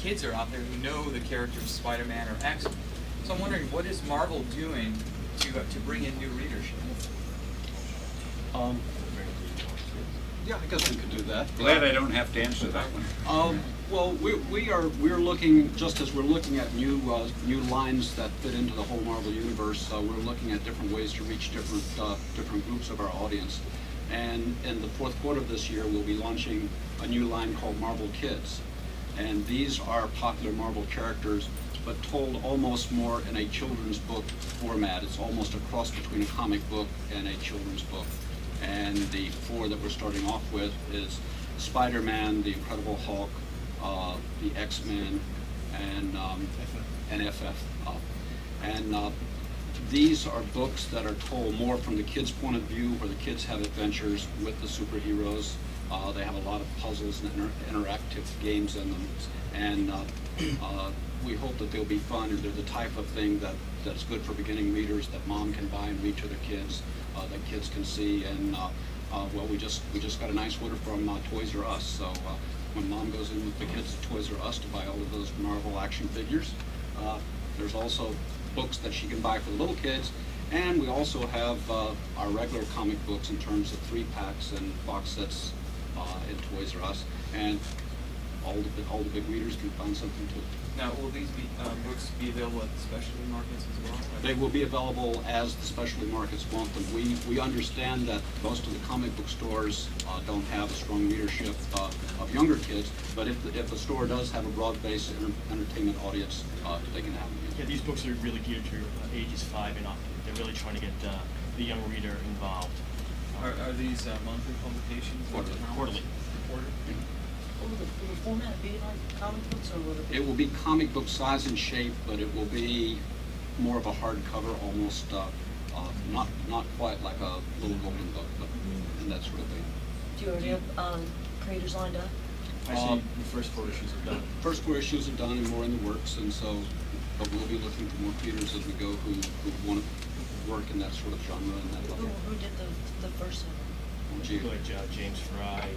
kids are out there who know the characters Spider-Man or X-Men. So I'm wondering, what is Marvel doing to bring in new readership? Yeah, I guess we could do that. Glad I don't have to answer that one. Well, we're looking, just as we're looking at new lines that fit into the whole Marvel universe. We're looking at different ways to reach different groups of our audience. And in the fourth quarter of this year, we'll be launching a new line called Marvel Kids. And these are popular Marvel characters, but told almost more in a children's book format. It's almost a cross between a comic book and a children's book. And the four that we're starting off with is Spider-Man, the Incredible Hulk, the X-Men, and FF. These are books that are told more from the kids' point of view, where the kids have adventures with the superheroes. They have a lot of puzzles and interactive games in them. And we hope that they'll be fun, and they're the type of thing that's good for beginning readers that mom can buy and read to their kids, that kids can see. And well, we just got a nice order from Toys R Us. So when mom goes in with the kids at Toys R Us to buy all of those Marvel action figures, there's also books that she can buy for the little kids. And we also have our regular comic books in terms of 3-packs and box sets in Toys R Us. And all the big readers can find something too. Now, will these books be available at the specialty markets as well? They will be available as the specialty markets want them. We understand that most of the comic book stores don't have a strong readership of younger kids, but if the store does have a broad-based entertainment audience, they can have them. Yeah, these books are really geared to ages 5 and up. They're really trying to get the young reader involved. Are these monthly publications? Quarterly. Will the format be like comic books, or will it be? It will be comic book size and shape, but it will be more of a hardcover, almost not quite like a little golden book, but and that sort of thing. Do you already have creators lined up? Actually, the first 4 issues are done. First 4 issues are done and more in the works, and so, but we'll be looking for more creators as we go who want to work in that sort of genre and that level. Who did the first one? People like James Fry,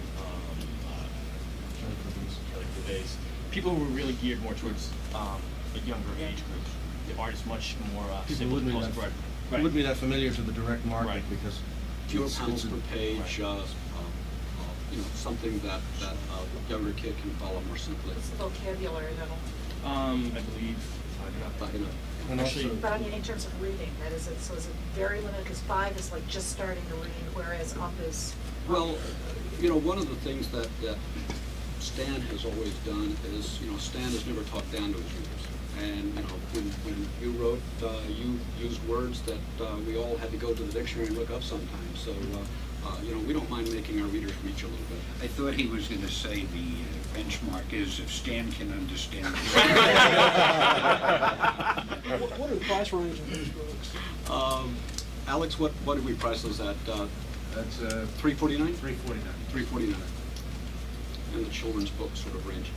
Kelly Gervais. People who were really geared more towards a younger age group. The art is much more simple and post-broad. It wouldn't be that familiar to the direct market, Right. because Fewer panels per page, Right. Something that a younger kid can follow more simply. What's the vocabulary level? I believe. and Actually, also But I mean, in terms of reading, that is it. So is it very limited? Because 5 is like just starting to read, whereas up is. Well, one of the things that Stan has always done is, Stan has never talked down to his readers. And, when you wrote, you used words that we all had to go to the dictionary and look up sometimes. So, we don't mind making our readers reach a little bit. I thought he was going to say the benchmark is if Stan can understand it. What are the price range of these books? Alex, what did we price those at? that's $349? $349. $349. And the children's book sort of range.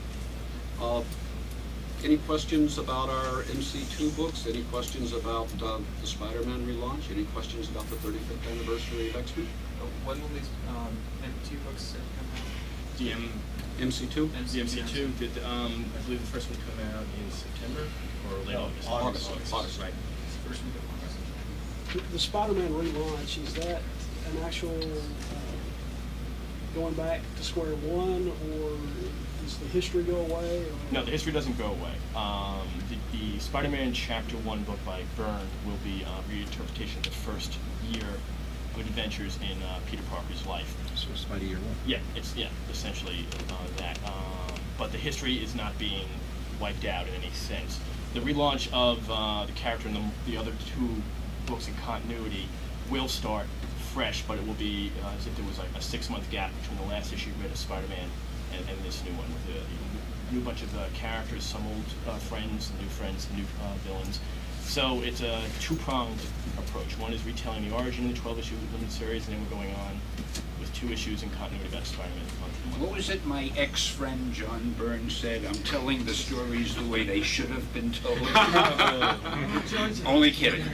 Any questions about our MC2 books? Any questions about the Spiderman relaunch? Any questions about the 35th anniversary of X-Men? When will these M2 books come out? the MC2? The MC2 did. I believe the first one come out in September or late August. August. Right. First week of August. The Spiderman relaunch, is that an actual going back to square one, or does the history go away? Or? No, the history doesn't go away. The Spider-Man Chapter 1 book by Byrne will be a reinterpretation of the first year of adventures in Peter Parker's life. So Spidey Year 1. Yeah, it's essentially that. But the history is not being wiped out in any sense. The relaunch of the character in the other 2 books in continuity will start fresh, but it will be as if there was like a 6-month gap between the last issue read of Spider-Man and this new one, with a new bunch of characters, some old friends, new villains. So it's a 2-pronged approach. One is retelling the origin in the 12-issue limited series, and then we're going on with 2 issues in continuity about Spider-Man. What was it my ex-friend John Byrne said? I'm telling the stories the way they should have been told. Only kidding.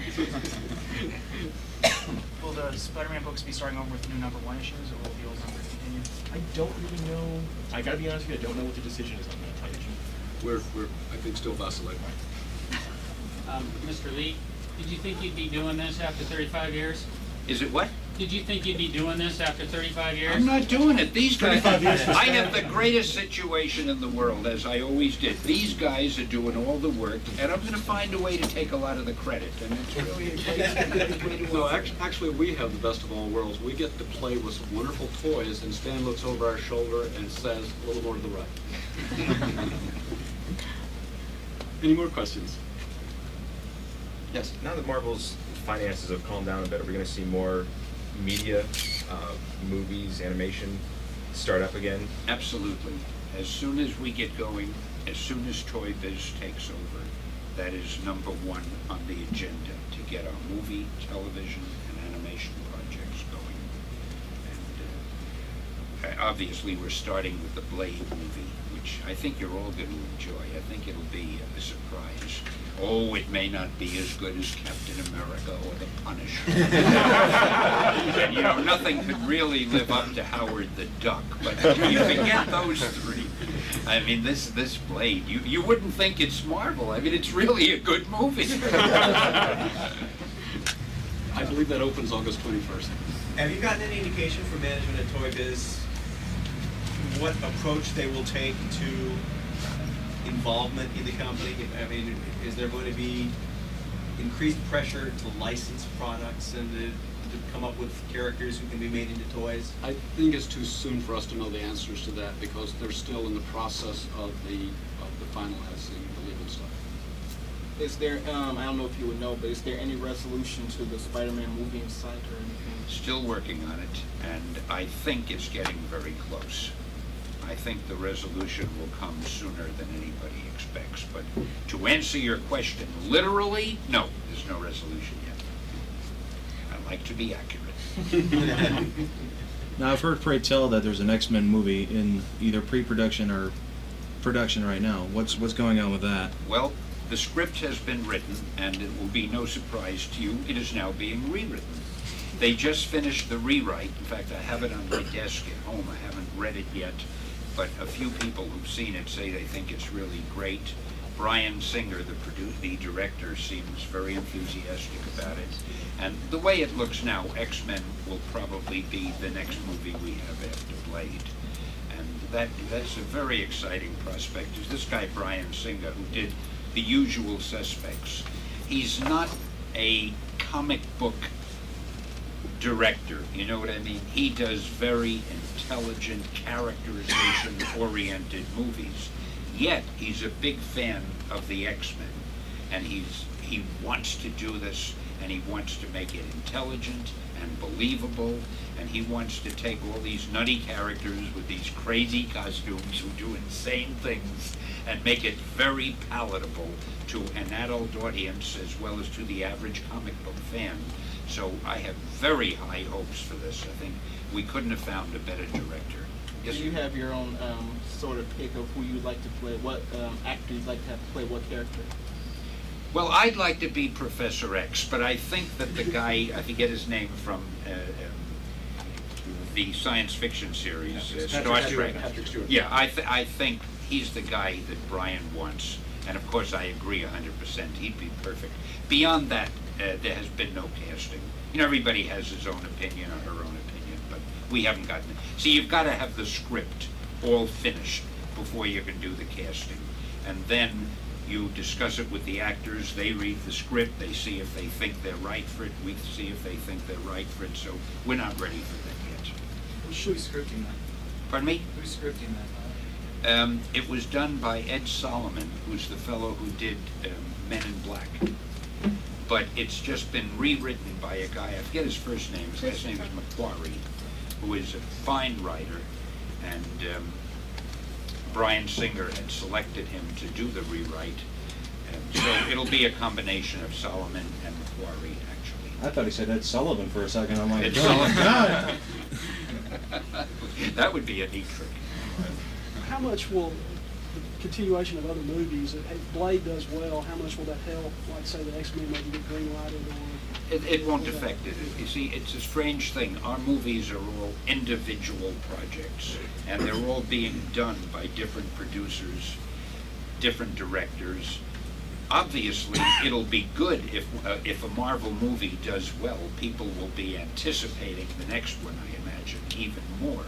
Will the Spider-Man books be starting over with new number 1 issues, or will the old numbers continue? I don't really know. I gotta be honest with you, I don't know what the decision is on that. we're I think still vacillating. Mr. Lee, did you think you'd be doing this after 35 years? Is it what? Did you think you'd be doing this after 35 years? I'm not doing it. These guys, 35 years for I have Spider-Man. the greatest situation in the world, as I always did. These guys are doing all the work, and I'm going to find a way to take a lot of the credit. And it's really a great way to No, work. actually, we have the best of all worlds. We get to play with some wonderful toys, and Stan looks over our shoulder and says, a little more to the right. Any more questions? Yes. Now that Marvel's finances have calmed down a bit, are we going to see more media, movies, animation start up again? Absolutely. As soon as we get going, as soon as Toy Biz takes over, that is number one on the agenda, to get our movie, television, and animation projects going. And obviously, we're starting with the Blade movie, which I think you're all going to enjoy. I think it'll be a surprise. Oh, it may not be as good as Captain America or The Punisher. And, you know, nothing could really live up to Howard the Duck, but you forget those three. I mean, this Blade, you wouldn't think it's Marvel. I mean, it's really a good movie. I believe that opens August 21st. Have you gotten any indication from management at Toy Biz what approach they will take to involvement in the company? I mean, is there going to be increased pressure to license products and to come up with characters who can be made into toys? I think it's too soon for us to know the answers to that because they're still in the process of the finalizing the legal stuff. Is there, I don't know if you would know, but is there any resolution to the Spider-Man movie in sight or anything? Still working on it, and I think it's getting very close. I think the resolution will come sooner than anybody expects. But to answer your question, literally, no, there's no resolution yet. I like to be accurate. Now, I've heard pray tell that there's an X-Men movie in either pre-production or production right now. What's going on with that? Well, the script has been written, and it will be no surprise to you, it is now being rewritten. They just finished the rewrite. In fact, I have it on my desk at home. I haven't read it yet, but a few people who've seen it say they think it's really great. Bryan Singer, the director, seems very enthusiastic about it. And the way it looks now, X-Men will probably be the next movie we have after Blade. And that's a very exciting prospect. Is this guy Bryan Singer, who did The Usual Suspects. He's not a comic book director, you know what I mean? He does very intelligent, characterization-oriented movies. Yet, he's a big fan of the X-Men, and he wants to do this, and he wants to make it intelligent and believable, and he wants to take all these nutty characters with these crazy costumes who do insane things and make it very palatable to an adult audience as well as to the average comic book fan. So I have very high hopes for this. I think we couldn't have found a better director. Yes, Do you have your own sort of pick of who you'd like to play? What actor you'd like to have to play what character? Well, I'd like to be Professor X, but I think that the guy, I forget his name from the science fiction series, Star Trek. Patrick Stewart. Yeah, I think he's the guy that Brian wants. And of course, I agree 100%. He'd be perfect. Beyond that, there has been no casting. You know, everybody has his own opinion or her own opinion, but we haven't gotten it. See, you've got to have the script all finished before you can do the casting. And then you discuss it with the actors, they read the script, they see if they think they're right for it, we see if they think they're right for it, so we're not ready for that yet. Who's scripting that? Pardon me? Who's scripting that? It was done by Ed Solomon, who's the fellow who did Men in Black. But it's just been rewritten by a guy, I forget his first name, his last name is Macquarie, who is a fine writer, and Bryan Singer had selected him to do the rewrite. And so it'll be a combination of Solomon and Macquarie, actually. I thought he said Ed Sullivan for a second. I'm like, Ed oh Sullivan. my God. That would be a neat trick. How much will the continuation of other movies, if Blade does well, how much will that help, like say the X-Men maybe get green-lighted or... It won't affect it. You see, it's a strange thing. Our movies are all individual projects, and they're all being done by different producers, different directors. Obviously, it'll be good if a Marvel movie does well. People will be anticipating the next one, I imagine, even more.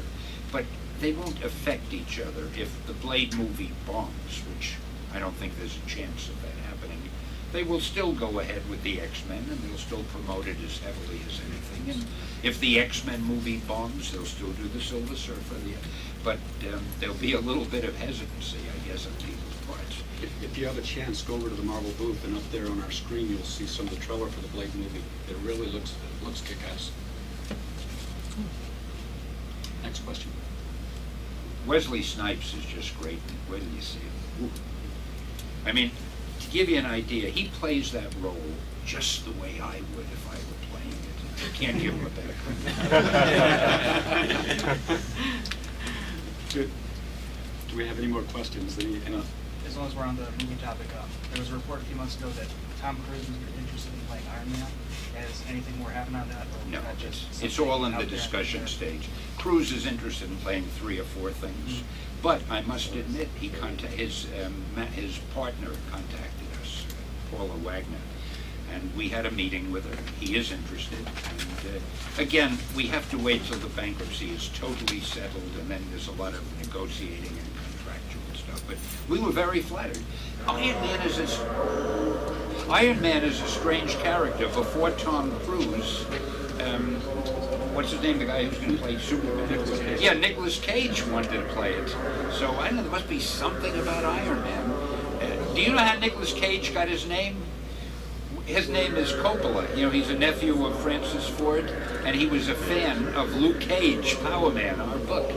But they won't affect each other. If the Blade movie bombs, which I don't think there's a chance of that happening, they will still go ahead with the X-Men, and they'll still promote it as heavily as anything. And if the X-Men movie bombs, they'll still do the Silver Surfer. But there'll be a little bit of hesitancy, I guess, on people's parts. If you have a chance, go over to the Marvel booth, and up there on our screen, you'll see some of the trailer for the Blade movie. It really looks kick-ass. Next question. Wesley Snipes is just great. Wait till you see it. Ooh. I mean, to give you an idea, he plays that role just the way I would if I were playing it. I can't give him a better credit. Good. Do we have any more questions? As long as we're on the movie topic, there was a report a few months ago that Tom Cruise was interested in playing Iron Man. Has anything more happened on that? Or No, that just it's all in out the there? discussion stage. Cruise is interested in playing 3 or 4 things, but I must admit, his partner contacted us, Paula Wagner, and we had a meeting with her. He is interested, and again, we have to wait till the bankruptcy is totally settled, and then there's a lot of negotiating and contractual stuff. But we were very flattered. Iron Man is a strange character. Before Tom Cruise, what's his name, the guy who's going to play Superman? Yeah, Nicolas Cage wanted to play it. So I don't know, there must be something about Iron Man. Do you know how Nicolas Cage got his name? His name is Coppola. You know, he's a nephew of Francis Ford, and he was a fan of Luke Cage, Power Man, our book.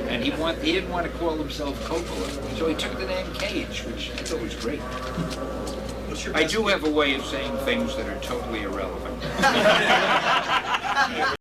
And he didn't want to call himself Coppola, so he took the name Cage, which I thought was great. I do have a way of saying things that are totally irrelevant.